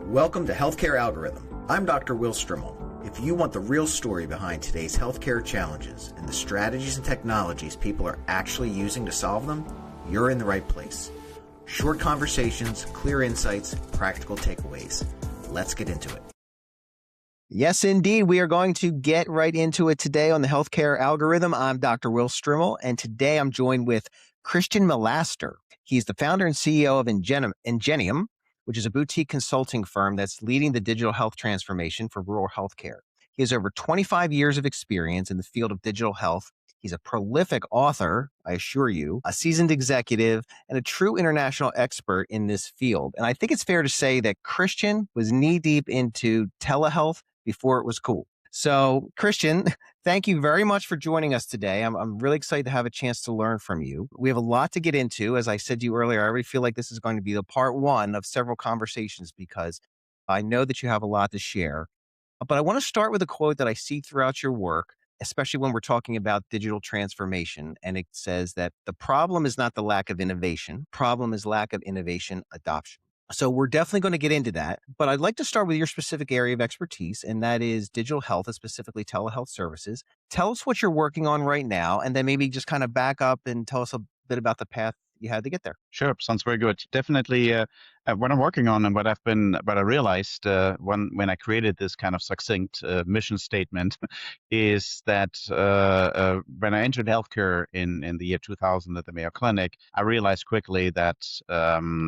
Welcome to Healthcare Algorhythm. I'm Dr. Will Strimel. If you want the real story behind today's healthcare challenges and the strategies and technologies people are actually using to solve them, you're in the right place. Short conversations, clear insights, practical takeaways. Let's get into it. Yes, indeed. We are going to get right into it today on the Healthcare Algorhythm. I'm Dr. Will Strimel, and today I'm joined with Christian Milaster. He's the founder and CEO of Ingenium, which is a boutique consulting firm that's leading the digital health transformation for rural healthcare. He has over 25 years of experience in the field of digital health. He's a prolific author, I assure you, a seasoned executive, and a true international expert in this field. And I think it's fair to say that Christian was knee-deep into telehealth before it was cool. So, Christian, thank you very much for joining us today. I'm really excited to have a chance to learn from you. We have a lot to get into. As I said to you earlier, I already feel like this is going to be the part one of several conversations because I know that you have a lot to share. But I want to start with a quote that I see throughout your work, especially when we're talking about digital transformation. And it says that the problem is not the lack of innovation. Problem is lack of innovation adoption. So we're definitely going to get into that, but I'd like to start with your specific area of expertise, and that is digital health, and specifically telehealth services. Tell us what you're working on right now, and then maybe just kind of back up and tell us a bit about the path you had to get there. Sure, sounds very good. Definitely, what I'm working on and what I realized when I created this kind of succinct mission statement is that when I entered healthcare in the year 2000 at the Mayo Clinic, I realized quickly that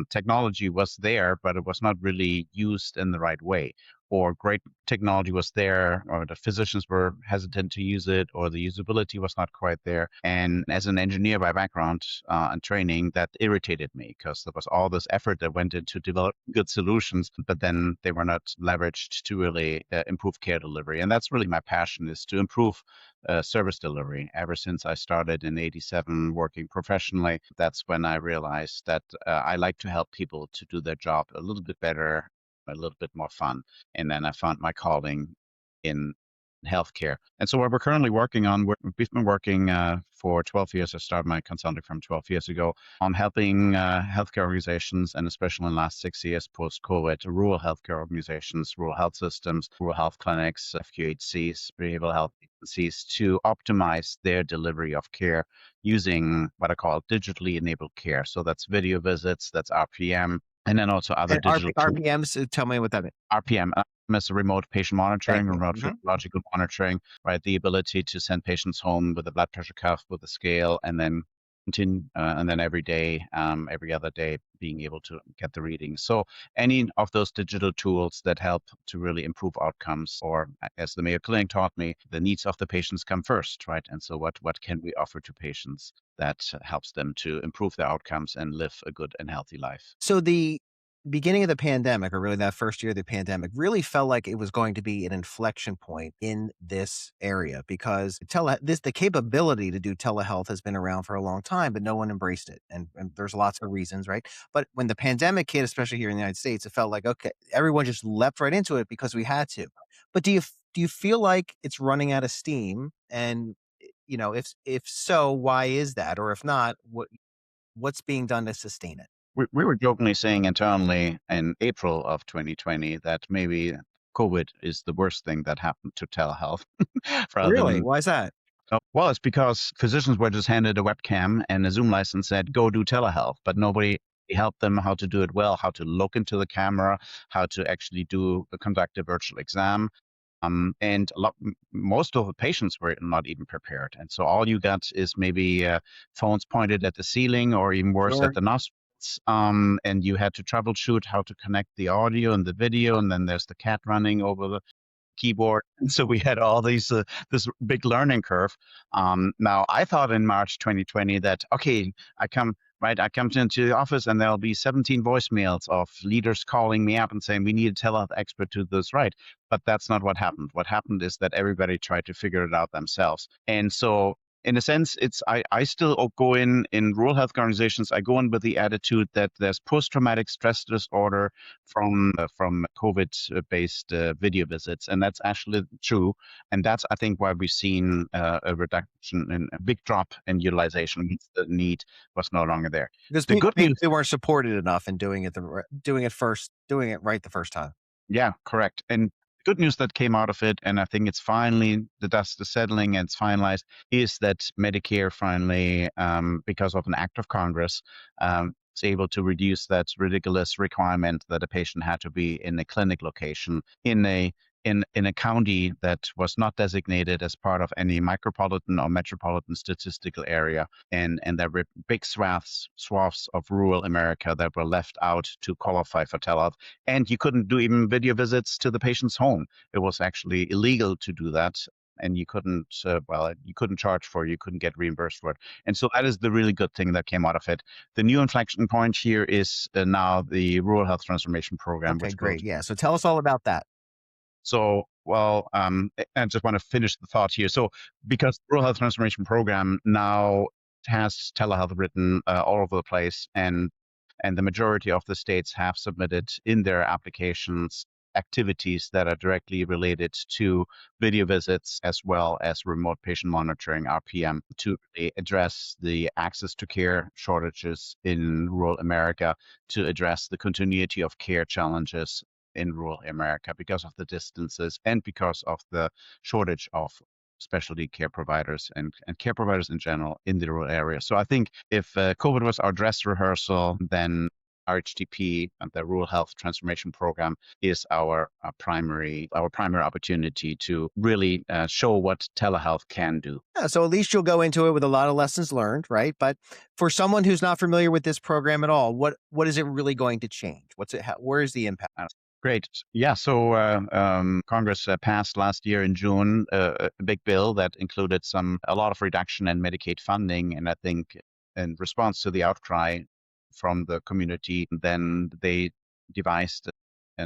technology was there, but it was not really used in the right way. Or great technology was there, or the physicians were hesitant to use it, or the usability was not quite there. And as an engineer by background and training, that irritated me because there was all this effort that went into develop good solutions, but then they were not leveraged to really improve care delivery. And that's really my passion, is to improve service delivery. Ever since I started in '87 working professionally, that's when I realized that I like to help people to do their job a little bit better, a little bit more fun. And then I found my calling in healthcare. And so what we're currently working on, we've been working for 12 years. I started my consulting firm 12 years ago on helping healthcare organizations, and especially in the last 6 years post-COVID, rural healthcare organizations, rural health systems, rural health clinics, FQHCs, behavioral health agencies, to optimize their delivery of care using what I call digitally enabled care. So that's video visits, that's RPM, and then also other digital tools. RPMs, tell me what that means. RPM is remote patient monitoring, Thank you. remote physiological monitoring, right? The ability to send patients home with a blood pressure cuff, with a scale, and then continue, and then every day, every other day, being able to get the readings. So any of those digital tools that help to really improve outcomes, or as the Mayo Clinic taught me, the needs of the patients come first, right? And so what can we offer to patients that helps them to improve their outcomes and live a good and healthy life? So the beginning of the pandemic, or really that first year of the pandemic, really felt like it was going to be an inflection point in this area because the capability to do telehealth has been around for a long time, but no one embraced it. And there's lots of reasons, right? But when the pandemic hit, especially here in the United States, it felt like, okay, everyone just leapt right into it because we had to. But do you feel like it's running out of steam? And if so, why is that? Or if not, what's being done to sustain it? We were jokingly saying internally in April of 2020 that maybe COVID is the worst thing that happened to telehealth. Really? Why is that? Well, it's because physicians were just handed a webcam and a Zoom license, said, go do telehealth, but nobody helped them how to do it well, how to look into the camera, how to actually conduct a virtual exam. And most of the patients were not even prepared. And so all you got is maybe phones pointed at the ceiling, or even worse, at the nostrils. And you had to troubleshoot how to connect the audio and the video, and then there's the cat running over the keyboard. And so we had all this big learning curve. Now I thought in March 2020 that, okay, I come into the office and there'll be 17 voicemails of leaders calling me up and saying, we need a telehealth expert to do this right. But that's not what happened. What happened is that everybody tried to figure it out themselves. And so in a sense, I still go in rural health organizations. I go in with the attitude that there's post-traumatic stress disorder from COVID-based video visits, and that's actually true. And that's, I think, why we've seen a reduction, a big drop in utilization. The need was no longer there. Because they weren't supported enough in doing it right the first time. Yeah, correct. And good news that came out of it, and I think it's finally the dust is settling and it's finalized, is that Medicare finally, because of an act of Congress, is able to reduce that ridiculous requirement that a patient had to be in a clinic location in a county that was not designated as part of any micropolitan or metropolitan statistical area, and there were big swaths of rural America that were left out to qualify for telehealth, and you couldn't do even video visits to the patient's home. It was actually illegal to do that. And you couldn't, you couldn't charge for it, you couldn't get reimbursed for it. And so that is the really good thing that came out of it. The new inflection point here is now the Rural Health Transformation Program, Okay, which will. great. Yeah. So tell us all about that. So, I just want to finish the thought here. So, because the Rural Health Transformation Program now has telehealth written all over the place, and the majority of the states have submitted in their applications activities that are directly related to video visits as well as remote patient monitoring, RPM, to really address the access to care shortages in rural America, to address the continuity of care challenges in rural America because of the distances and because of the shortage of specialty care providers and care providers in general in the rural area. So I think if COVID was our dress rehearsal, then RHTP and the Rural Health Transformation Program is our primary opportunity to really show what telehealth can do. Yeah, so at least you'll go into it with a lot of lessons learned, right? But for someone who's not familiar with this program at all, what is it really going to change? Where is the impact? Great. Yeah. So Congress passed last year in June a big bill that included a lot of reduction in Medicaid funding, and I think in response to the outcry from the community, then they devised a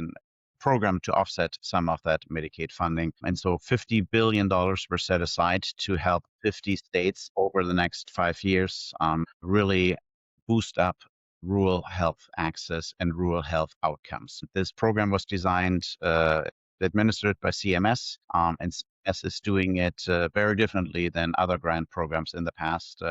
program to offset some of that Medicaid funding, and so $50 billion were set aside to help 50 states over the next 5 years really boost up rural health access and rural health outcomes. This program was designed, administered by CMS, and CMS is doing it very differently than other grant programs in the past.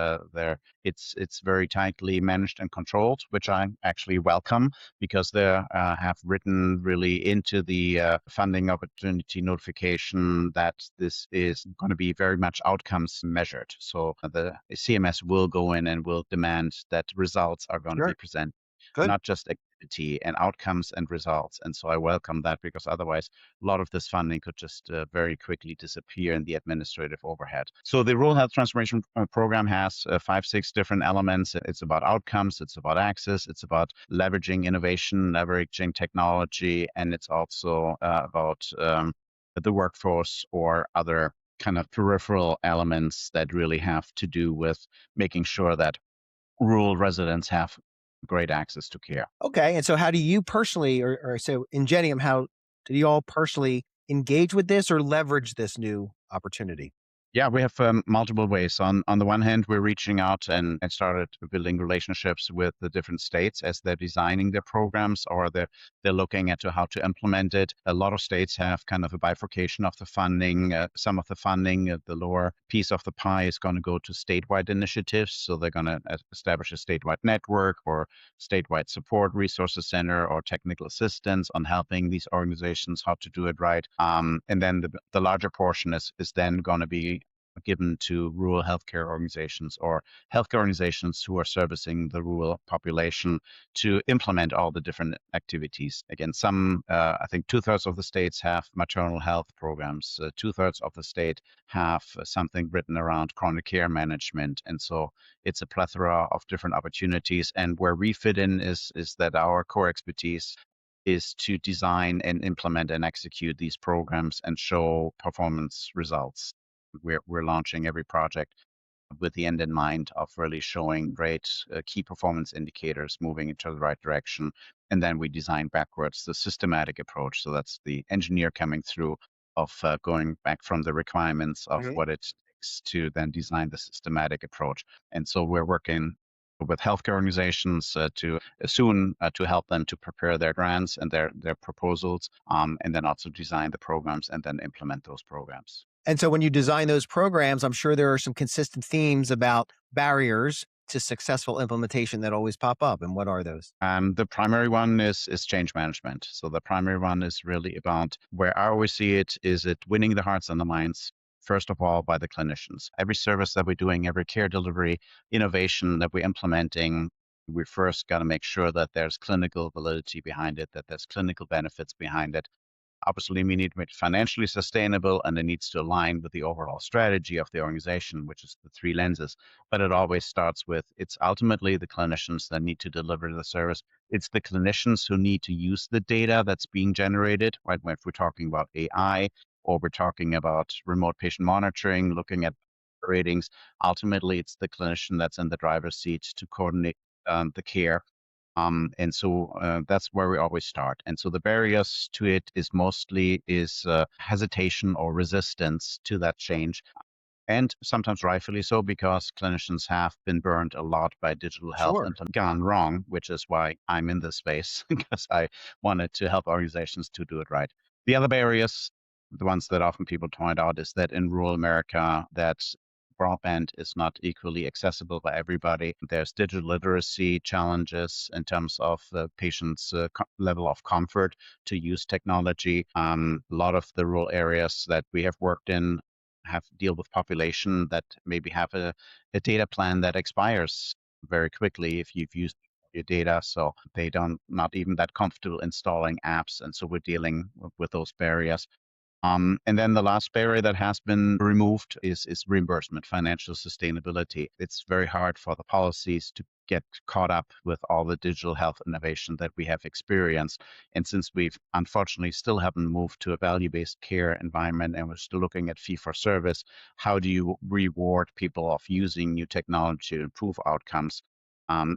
It's very tightly managed and controlled, which I actually welcome because they have written really into the funding opportunity notification that this is going to be very much outcomes measured. So the CMS will go in and will demand that results are going to be presented, not just activity and outcomes and results. And so I welcome that because otherwise a lot of this funding could just very quickly disappear in the administrative overhead. So the Rural Health Transformation Program has 5-6 different elements. It's about outcomes, it's about access, it's about leveraging innovation, leveraging technology, and it's also about the workforce or other kind of peripheral elements that really have to do with making sure that rural residents have great access to care. Okay. And so how do you personally, or so Ingenium, how do you all personally engage with this or leverage this new opportunity? Yeah, we have multiple ways. On the one hand, we're reaching out and started building relationships with the different states as they're designing their programs or they're looking at how to implement it. A lot of states have kind of a bifurcation of the funding. Some of the funding, the lower piece of the pie is going to go to statewide initiatives. So they're going to establish a statewide network or statewide support resources center or technical assistance on helping these organizations how to do it right. And then the larger portion is then going to be given to rural healthcare organizations or healthcare organizations who are servicing the rural population to implement all the different activities. Again, I think 2/3 of the states have maternal health programs. 2/3 of the state have something written around chronic care management. And so it's a plethora of different opportunities. And where we fit in is that our core expertise is to design and implement and execute these programs and show performance results. We're launching every project with the end in mind of really showing great key performance indicators moving into the right direction. And then we design backwards the systematic approach. So that's the engineer coming through of going back from the requirements of what it takes to then design the systematic approach. And so we're working with healthcare organizations to help them to prepare their grants and their proposals, and then also design the programs and then implement those programs. And so when you design those programs, I'm sure there are some consistent themes about barriers to successful implementation that always pop up, and what are those? The primary one is change management. So the primary one is really about where I always see it is it winning the hearts and the minds, first of all, by the clinicians. Every service that we're doing, every care delivery innovation that we're implementing, we first got to make sure that there's clinical validity behind it, that there's clinical benefits behind it. Obviously, we need to make it financially sustainable, and it needs to align with the overall strategy of the organization, which is the three lenses. But it always starts with it's ultimately the clinicians that need to deliver the service. It's the clinicians who need to use the data that's being generated, right? If we're talking about AI or we're talking about remote patient monitoring, looking at ratings, ultimately it's the clinician that's in the driver's seat to coordinate the care. And so that's where we always start. And so the barriers to it is mostly hesitation or resistance to that change. And sometimes rightfully so, because clinicians have been burned a lot by digital health Sure. and gone wrong, which is why I'm in this space, because I wanted to help organizations to do it right. The other barriers, the ones that often people point out, is that in rural America, that broadband is not equally accessible by everybody. There's digital literacy challenges in terms of the patient's level of comfort to use technology. A lot of the rural areas that we have worked in have deal with population that maybe have a data plan that expires very quickly if you've used your data. So they don't not even that comfortable installing apps. And so we're dealing with those barriers. And then the last barrier that has been removed is reimbursement, financial sustainability. It's very hard for the policies to get caught up with all the digital health innovation that we have experienced. And since we've unfortunately still haven't moved to a value-based care environment and we're still looking at fee for service, how do you reward people of using new technology to improve outcomes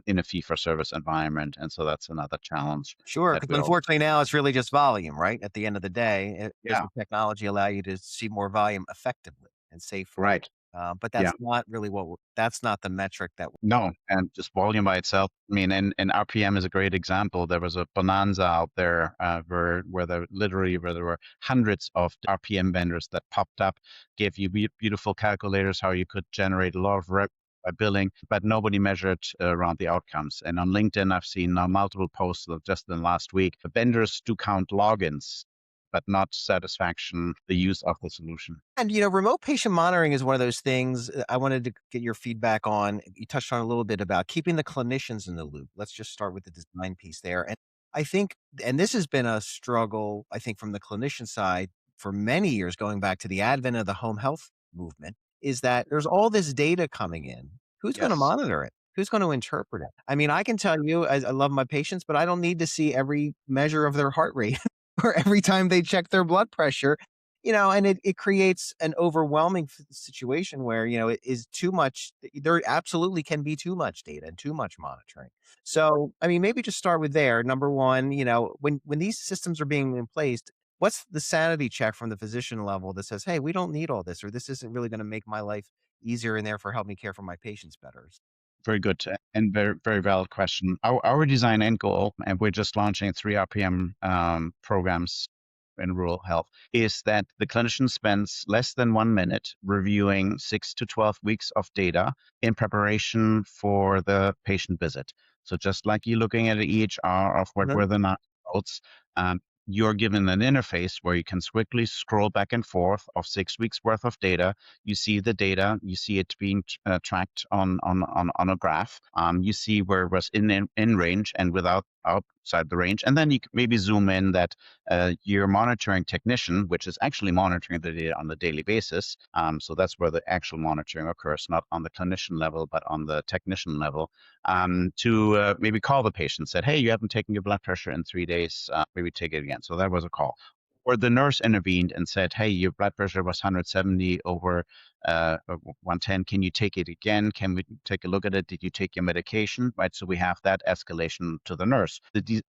in a fee for service environment? And so that's another challenge Sure, that because we all, unfortunately now it's really just volume, right? At the end of the day, does yeah, the technology allow you to see more volume effectively and safely? right. But Yeah. that's not really that's not the metric that. No, and just volume by itself. I mean, and RPM is a great example. There was a bonanza out there where there were hundreds of RPM vendors that popped up, gave you beautiful calculators how you could generate a lot of by billing, but nobody measured around the outcomes. And on LinkedIn, I've seen now multiple posts of just in the last week. The vendors do count logins, but not satisfaction, the use of the solution. And, remote patient monitoring is one of those things I wanted to get your feedback on. You touched on a little bit about keeping the clinicians in the loop. Let's just start with the design piece there. And I think, and this has been a struggle, I think, from the clinician side for many years, going back to the advent of the home health movement, is that there's all this data coming in. Who's going to Yes. monitor it? Who's going to interpret it? I mean, I can tell you, I love my patients, but I don't need to see every measure of their heart rate or every time they check their blood pressure. And it creates an overwhelming situation where, it is too much. There absolutely can be too much data and too much monitoring. So, I mean, maybe just start with there. Number one, when these systems are being in place, what's the sanity check from the physician level that says, hey, we don't need all this, or this isn't really going to make my life easier and therefore help me care for my patients better? Very good and very, very valid question. Our design end goal, and we're just launching 3 RPM programs in rural health, is that the clinician spends less than 1 minute reviewing 6 to 12 weeks of data in preparation for the patient visit. So just like you're looking at an EHR of what were the notes, you're given an interface where you can quickly scroll back and forth of 6 weeks worth of data. You see the data, you see it being tracked on a graph. You see where it was in range and without outside the range. And then you can maybe zoom in that your monitoring technician, which is actually monitoring the data on a daily basis. So that's where the actual monitoring occurs, not on the clinician level, but on the technician level, to maybe call the patient, said, hey, you haven't taken your blood pressure in 3 days, maybe take it again. So that was a call. Or the nurse intervened and said, hey, your blood pressure was 170 over 110. Can you take it again? Can we take a look at it? Did you take your medication? Right. So we have that escalation to the nurse.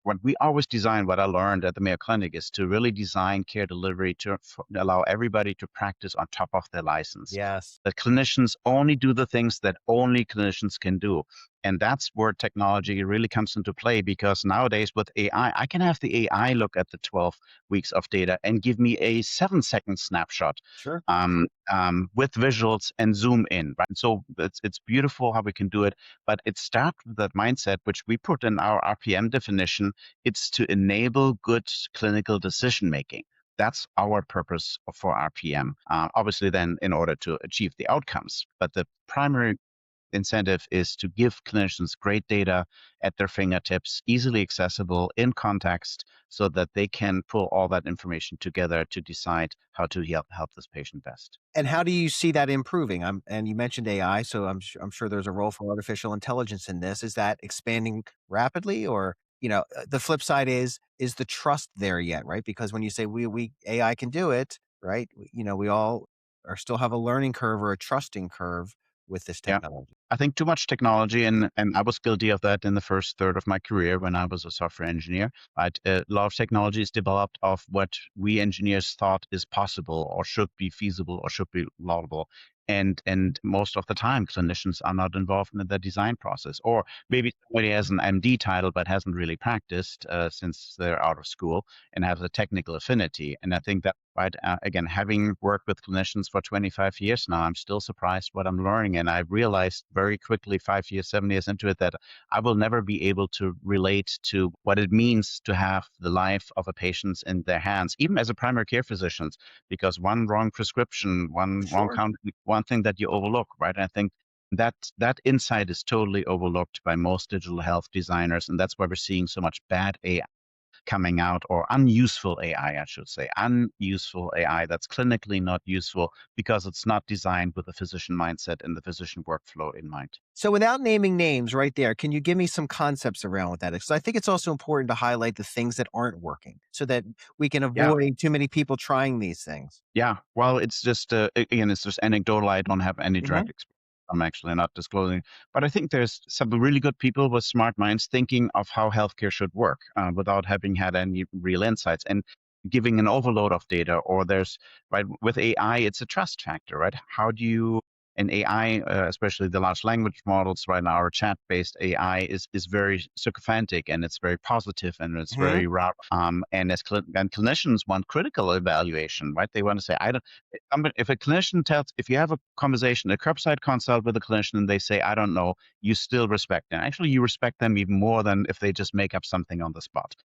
What we always design, what I learned at the Mayo Clinic, is to really design care delivery to allow everybody to practice on top of their license. Yes. That clinicians only do the things that only clinicians can do. And that's where technology really comes into play, because nowadays with AI, I can have the AI look at the 12 weeks of data and give me a 7-second snapshot Sure. with visuals and zoom in, right? And so it's beautiful how we can do it, but it starts with that mindset, which we put in our RPM definition. It's to enable good clinical decision making. That's our purpose for RPM. Obviously, then in order to achieve the outcomes, but the primary incentive is to give clinicians great data at their fingertips, easily accessible in context, so that they can pull all that information together to decide how to help this patient best. And how do you see that improving? And you mentioned AI, so I'm sure there's a role for artificial intelligence in this. Is that expanding rapidly, or the flip side is the trust there yet, right? Because when you say we AI can do it, right? We all are still have a learning curve or a trusting curve with this Yeah. technology. I think too much technology, and I was guilty of that in the first third of my career when I was a software engineer. Right? A lot of technology is developed of what we engineers thought is possible or should be feasible or should be laudable. And most of the time, clinicians are not involved in the design process. Or maybe somebody has an MD title but hasn't really practiced since they're out of school and has a technical affinity. And I think that, right, again, having worked with clinicians for 25 years now, I'm still surprised what I'm learning. And I realized very quickly, 5 years, 7 years into it, that I will never be able to relate to what it means to have the life of a patient in their hands, even as a primary care physician, because one wrong prescription, one wrong Sure. count, one thing that you overlook, right? And I think that insight is totally overlooked by most digital health designers, and that's why we're seeing so much bad AI coming out, or unuseful AI, I should say, unuseful AI that's clinically not useful because it's not designed with the physician mindset and the physician workflow in mind. So without naming names right there, can you give me some concepts around what that is? So I think it's also important to highlight the things that aren't working so that we can Yeah. avoid too many people trying these things. Yeah, well, it's just again, it's just anecdotal. I don't have any direct Mhm. experience. I'm actually not disclosing, but I think there's some really good people with smart minds thinking of how healthcare should work without having had any real insights and giving an overload of data. Or there's, right, with AI, it's a trust factor, right? How do you an AI, especially the large language models right now, our chat-based AI is very sycophantic, and it's very positive, and it's Mhm. very raw. And and clinicians want critical evaluation, right? They want to say, I don't. If a clinician tells, if you have a conversation, a curbside consult with a clinician, and they say, I don't know, you still respect them. Actually, you respect them even more than if they just make up something on the spot.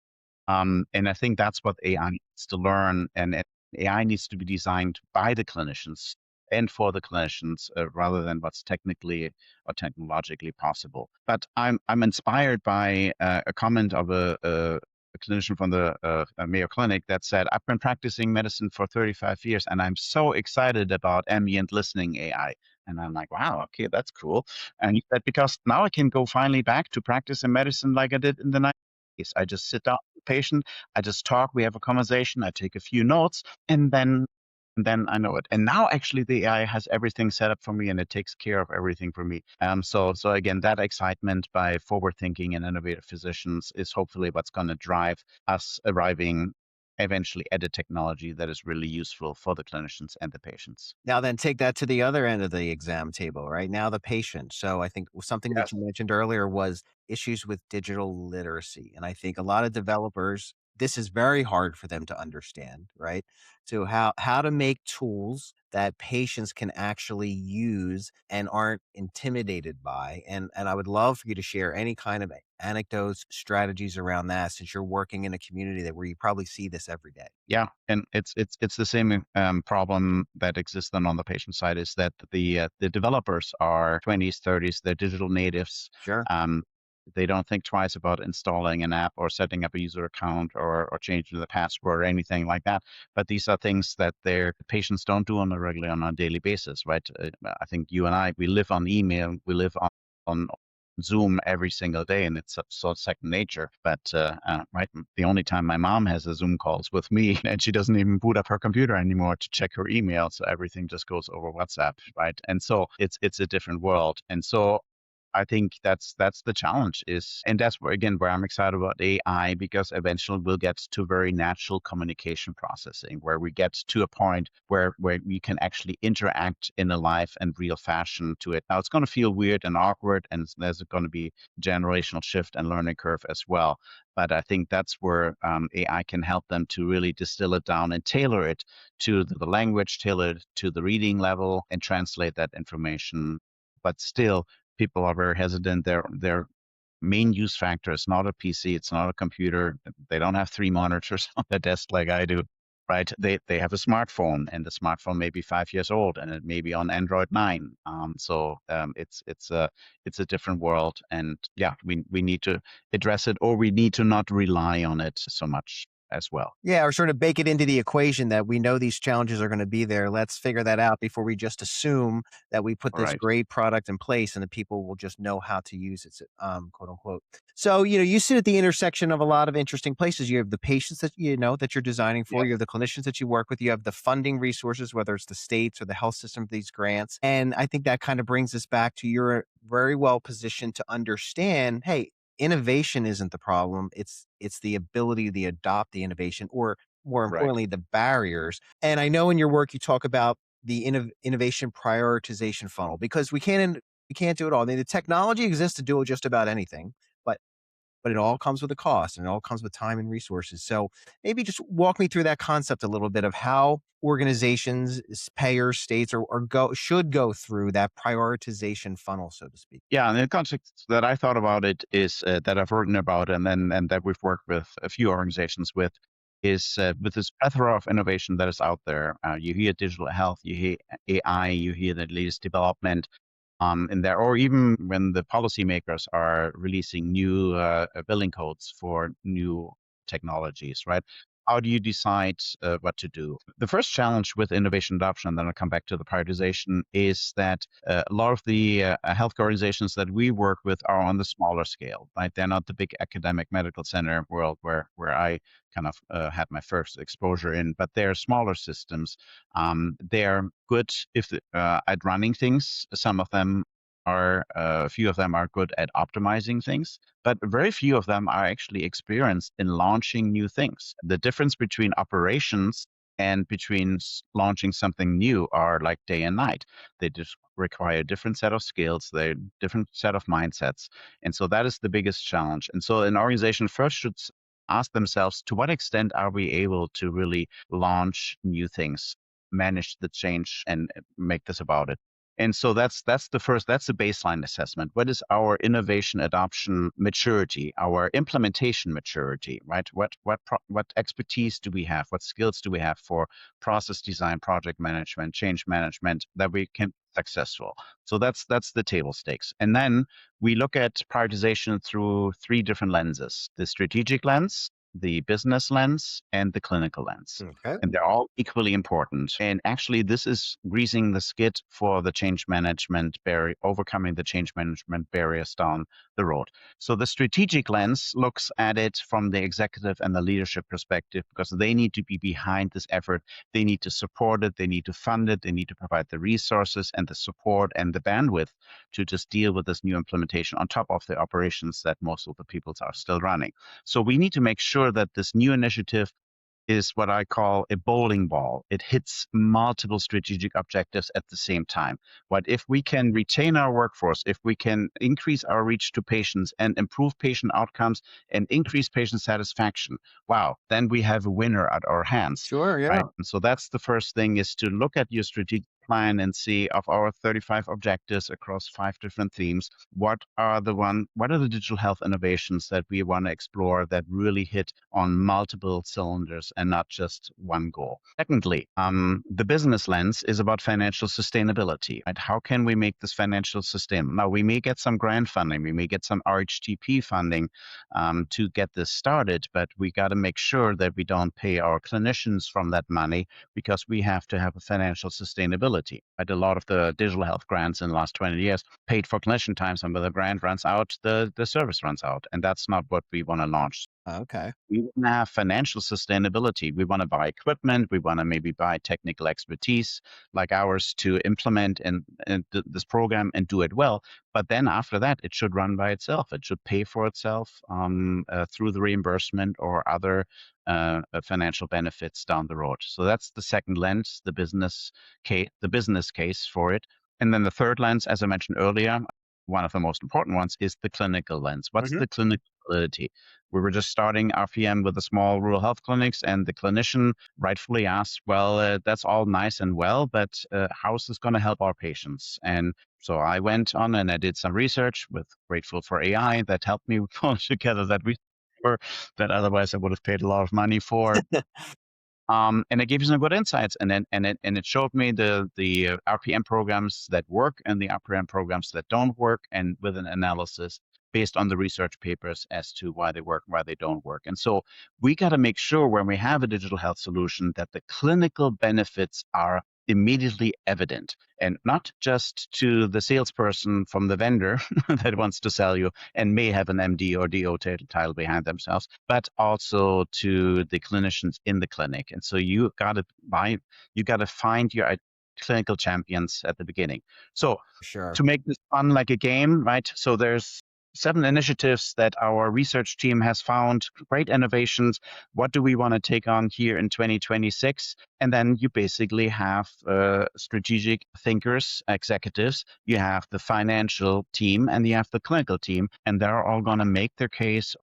And I think that's what AI needs to learn, and AI needs to be designed by the clinicians and for the clinicians rather than what's technically or technologically possible. But I'm inspired by a comment of a clinician from the Mayo Clinic that said, I've been practicing medicine for 35 years and I'm so excited about ambient listening AI. And I'm like, wow, okay, that's cool. And he said, because now I can go finally back to practice in medicine like I did in the 90s. I just sit down with the patient, I just talk, we have a conversation, I take a few notes, and then I know it. And now actually the AI has everything set up for me and it takes care of everything for me. So again, that excitement by forward thinking and innovative physicians is hopefully what's going to drive us arriving eventually at a technology that is really useful for the clinicians and the patients. Now then take that to the other end of the exam table, right? Now the patient. So I think something that Yes. you mentioned earlier was issues with digital literacy. And I think a lot of developers, this is very hard for them to understand, right? So how to make tools that patients can actually use and aren't intimidated by. And I would love for you to share any kind of anecdotes, strategies around that, since you're working in a community that where you probably see this every day. Yeah, and it's the same problem that exists then on the patient side, is that the developers are 20s, 30s, they're digital natives. Sure. Um, they don't think twice about installing an app or setting up a user account or changing the password or anything like that. But these are things that their patients don't do on a regular, on a daily basis, right? I think you and I, we live on email, we live on Zoom every single day, and it's so second nature. But right, the only time my mom has a Zoom calls with me, and she doesn't even boot up her computer anymore to check her email, so everything just goes over WhatsApp, right? And so it's a different world, and so I think that's the challenge is, and that's where again where I'm excited about AI, because eventually we'll get to very natural communication processing where we get to a point where we can actually interact in a live and real fashion to it. Now it's going to feel weird and awkward, and there's going to be generational shift and learning curve as well. But I think that's where AI can help them to really distill it down and tailor it to the language, tailor it to the reading level, and translate that information. But still, people are very hesitant. Their main use factor is not a PC, it's not a computer. They don't have 3 monitors on their desk like I do, right? They have a smartphone, and the smartphone may be 5 years old, and it may be on Android 9. It's a different world, and yeah, we need to address it, or we need to not rely on it so much as well. Yeah, or sort of bake it into the equation that we know these challenges are going to be there. Let's figure that out before we just assume that we put All this right. great product in place and the people will just know how to use it, quote unquote. So, you sit at the intersection of a lot of interesting places. You have the patients that that you're designing for, you have Yes. the clinicians that you work with, you have the funding resources, whether it's the states or the health system for these grants. And I think that kind of brings us back to you're very well positioned to understand, hey, innovation isn't the problem. It's the ability to adopt the innovation, or more Right. importantly, the barriers. And I know in your work you talk about the innovation prioritization funnel, because we can't do it all. I mean, the technology exists to do just about anything, but it all comes with a cost, and it all comes with time and resources. So maybe just walk me through that concept a little bit of how organizations, payers, states, or should go through that prioritization funnel, so to speak. Yeah, and the context that I thought about it is that I've written about, and that we've worked with a few organizations with, is with this plethora of innovation that is out there. You hear digital health, you hear AI, you hear the latest development in there, or even when the policymakers are releasing new billing codes for new technologies, right? How do you decide what to do? The first challenge with innovation adoption, and then I'll come back to the prioritization, is that a lot of the healthcare organizations that we work with are on the smaller scale, right? They're not the big academic medical center world where I kind of had my first exposure in, but they're smaller systems. They're good at running things. Some of them are, a few of them are good at optimizing things, but very few of them are actually experienced in launching new things. The difference between operations and between launching something new are like day and night. They just require a different set of skills, they different set of mindsets. And so that is the biggest challenge. And so an organization first should ask themselves, to what extent are we able to really launch new things, manage the change, and make this about it? And so that's the baseline assessment. What is our innovation adoption maturity, our implementation maturity, right? What expertise do we have? What skills do we have for process design, project management, change management that we can be successful? So that's the table stakes. And then we look at prioritization through three different lenses: the strategic lens, the business lens, and the clinical lens. Okay. And they're all equally important. And actually, this is greasing the skid for the change management barrier, overcoming the change management barriers down the road. So the strategic lens looks at it from the executive and the leadership perspective, because they need to be behind this effort. They need to support it. They need to fund it. They need to provide the resources and the support and the bandwidth to just deal with this new implementation on top of the operations that most of the people are still running. So we need to make sure that this new initiative is what I call a bowling ball. It hits multiple strategic objectives at the same time. But if we can retain our workforce, if we can increase our reach to patients and improve patient outcomes and increase patient satisfaction, wow, then we have a winner at our hands, Sure. Yeah. right? And so that's the first thing, is to look at your strategic plan and see, of our 35 objectives across 5 different themes, what are the digital health innovations that we want to explore that really hit on multiple cylinders and not just one goal. Secondly, the business lens is about financial sustainability, right? How can we make this financial sustainable? Now, we may get some grant funding, we may get some RHTP funding to get this started, but we got to make sure that we don't pay our clinicians from that money, because we have to have a financial sustainability. Right? A lot of the digital health grants in the last 20 years paid for clinician time, and when the grant runs out, the service runs out. And that's not what we want to launch. Okay. We want to have financial sustainability. We want to buy equipment. We want to maybe buy technical expertise like ours to implement this program and do it well. But then after that, it should run by itself. It should pay for itself through the reimbursement or other financial benefits down the road. So that's the second lens, the business case for it. And then the third lens, as I mentioned earlier, one of the most important ones is the clinical lens. What's Hmm. the clinical validity? We were just starting RPM with the small rural health clinics, and the clinician rightfully asked, well, that's all nice and well, but how is this going to help our patients? And so I went on and I did some research grateful for AI that helped me pull together that research that otherwise I would have paid a lot of money for. And it gave you some good insights, and it showed me the RPM programs that work and the RPM programs that don't work, and with an analysis based on the research papers as to why they work and why they don't work. And so we got to make sure when we have a digital health solution that the clinical benefits are immediately evident, and not just to the salesperson from the vendor that wants to sell you and may have an MD or DO title behind themselves, but also to the clinicians in the clinic. And so you got to find your clinical champions at the beginning. So Sure. to make this fun like a game, right? So there's 7 initiatives that our research team has found, great innovations. What do we want to take on here in 2026? And then you basically have strategic thinkers, executives, you have the financial team, and you have the clinical team, and they're all going to make their case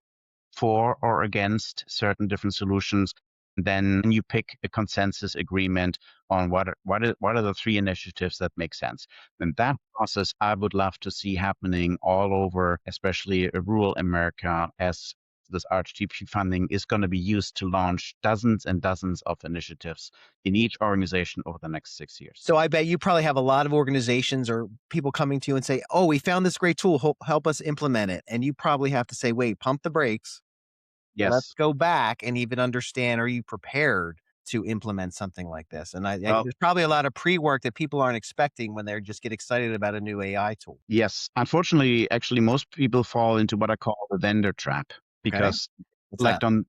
for or against certain different solutions. Then you pick a consensus agreement on what are the 3 initiatives that make sense. And that process I would love to see happening all over, especially rural America, as this RHTP funding is going to be used to launch dozens and dozens of initiatives in each organization over the next 6 years. So I bet you probably have a lot of organizations or people coming to you and say, "Oh, we found this great tool. Help us implement it." And you probably have to say, "Wait, pump the brakes. Let's Yes. go back and even understand, are you prepared to implement something like this?" And Well, there's probably a lot of pre-work that people aren't expecting when they just get excited about a new AI tool. yes. Unfortunately, actually, most people fall into what I call the vendor trap Okay. because What's that? select on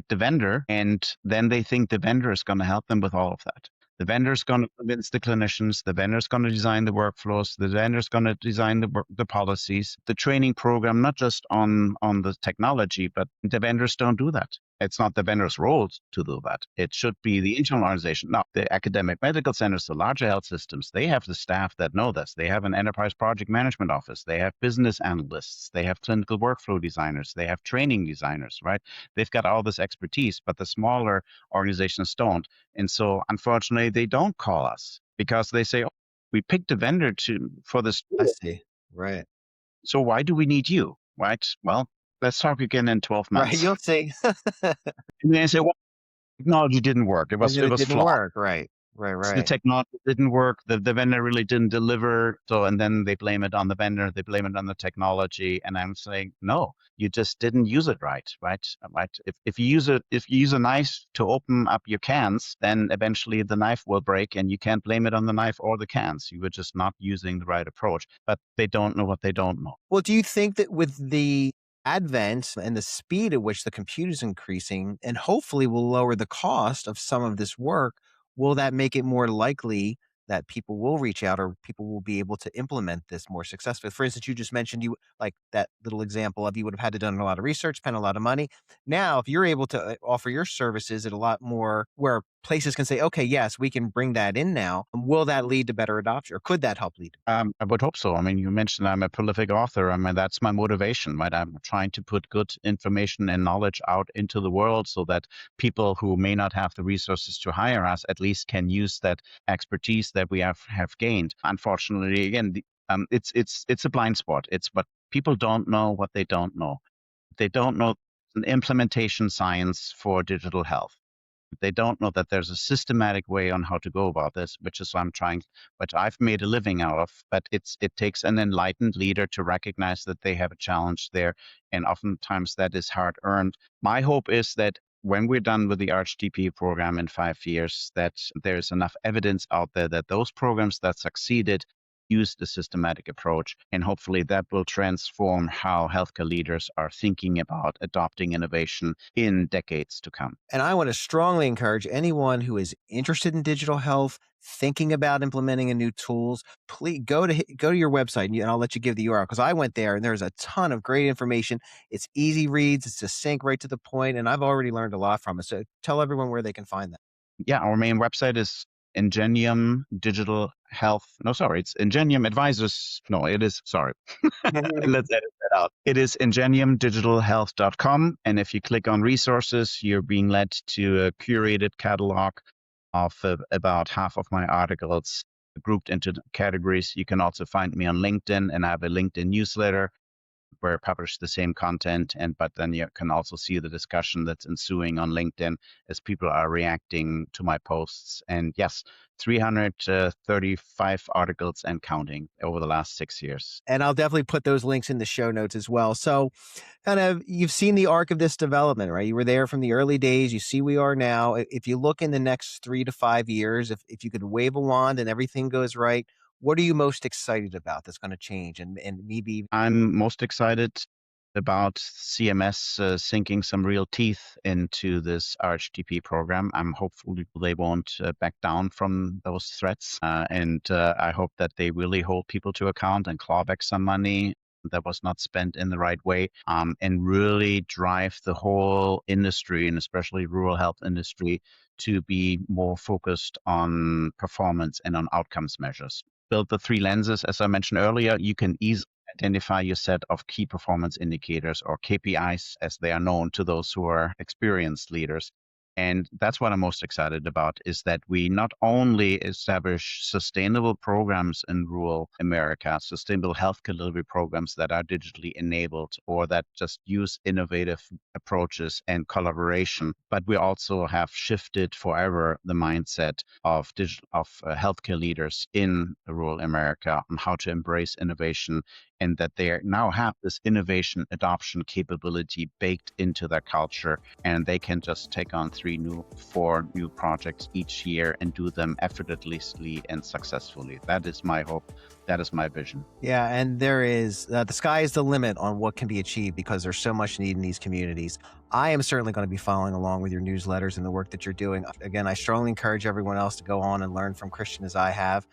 the vendor, and then they think the vendor is going to help them with all of that. The vendor is going to convince the clinicians. The vendor is going to design the workflows. The vendor is going to design the policies, the training program, not just on the technology, but the vendors don't do that. It's not the vendor's role to do that. It should be the internal organization. Now, the academic medical centers, the larger health systems, they have the staff that know this. They have an enterprise project management office. They have business analysts. They have clinical workflow designers. They have training designers, right? They've got all this expertise, but the smaller organizations don't. And so, unfortunately, they don't call us because they say, "Oh, we picked a vendor for this I tool. see. Right. So why do we need you?" Right? Well, let's talk again in 12 Right. months. You'll see. And they say, "Well, technology didn't work. It And was then it it was didn't flawed. work. Right. Right. The Right. technology didn't work. The vendor really didn't deliver." So, and then they blame it on the vendor. They blame it on the technology. And I'm saying, no, you just didn't use it right, right? Right. If you use a knife to open up your cans, then eventually the knife will break, and you can't blame it on the knife or the cans. You were just not using the right approach. But they don't know what they don't know. Well, do you think that with the advent and the speed at which the computer is increasing and hopefully will lower the cost of some of this work, will that make it more likely that people will reach out or people will be able to implement this more successfully? For instance, you just mentioned you like that little example of you would have had to done a lot of research, spend a lot of money. Now, if you're able to offer your services at a lot more where places can say, okay, yes, we can bring that in now, will that lead to better adoption or could that help lead? I would hope so. I mean, you mentioned I'm a prolific author. I mean, that's my motivation, right? I'm trying to put good information and knowledge out into the world so that people who may not have the resources to hire us at least can use that expertise that we have gained. Unfortunately, again, it's a blind spot. It's what people don't know what they don't know. They don't know an implementation science for digital health. They don't know that there's a systematic way on how to go about this, which is what I'm trying, which I've made a living out of. But it takes an enlightened leader to recognize that they have a challenge there, and oftentimes that is hard earned. My hope is that when we're done with the RHTP program in 5 years, that there's enough evidence out there that those programs that succeeded use the systematic approach. And hopefully that will transform how healthcare leaders are thinking about adopting innovation in decades to come. And I want to strongly encourage anyone who is interested in digital health, thinking about implementing a new tools, please go to your website, and I'll let you give the URL, because I went there and there's a ton of great information. It's easy reads, it's succinct, right to the point, and I've already learned a lot from it. So tell everyone where they can find that. Yeah, our main website is Ingenium Digital Health. No, sorry, it's Ingenium Advisors. No, it is, sorry. Let's edit that out. It is ingeniumdigitalhealth.com. And if you click on resources, you're being led to a curated catalog of about half of my articles grouped into categories. You can also find me on LinkedIn, and I have a LinkedIn newsletter where I publish the same content. But then you can also see the discussion that's ensuing on LinkedIn as people are reacting to my posts. And yes, 335 articles and counting over the last 6 years. And I'll definitely put those links in the show notes as well. So kind of, you've seen the arc of this development, right? You were there from the early days. You see we are now. If you look in the next 3 to 5 years, if you could wave a wand and everything goes right, what are you most excited about that's going to change? And maybe I'm most excited about CMS sinking some real teeth into this RHTP program. I'm hopeful they won't back down from those threats. And I hope that they really hold people to account and claw back some money that was not spent in the right way, and really drive the whole industry, and especially rural health industry, to be more focused on performance and on outcomes measures. Build the 3 lenses, as I mentioned earlier. You can easily identify your set of key performance indicators, or KPIs as they are known to those who are experienced leaders. And that's what I'm most excited about, is that we not only establish sustainable programs in rural America, sustainable healthcare delivery programs that are digitally enabled or that just use innovative approaches and collaboration, but we also have shifted forever the mindset of healthcare leaders in rural America on how to embrace innovation, and that they now have this innovation adoption capability baked into their culture, and they can just take on 4 new projects each year and do them effortlessly and successfully. That is my hope. That is my vision. Yeah, and there is, the sky is the limit on what can be achieved, because there's so much need in these communities. I am certainly going to be following along with your newsletters and the work that you're doing. Again, I strongly encourage everyone else to go on and learn from Christian as I have.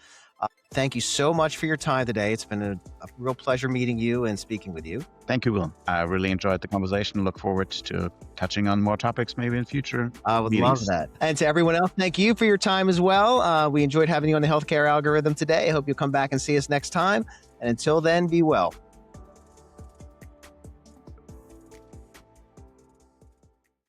Thank you so much for your time today. It's been a real pleasure meeting you and speaking with you. Thank you, Will. I really enjoyed the conversation. Look forward to touching on more topics maybe in future. I would meetings. love that. And to everyone else, thank you for your time as well. We enjoyed having you on the Healthcare Algorithm today. I hope you'll come back and see us next time. And until then, be well.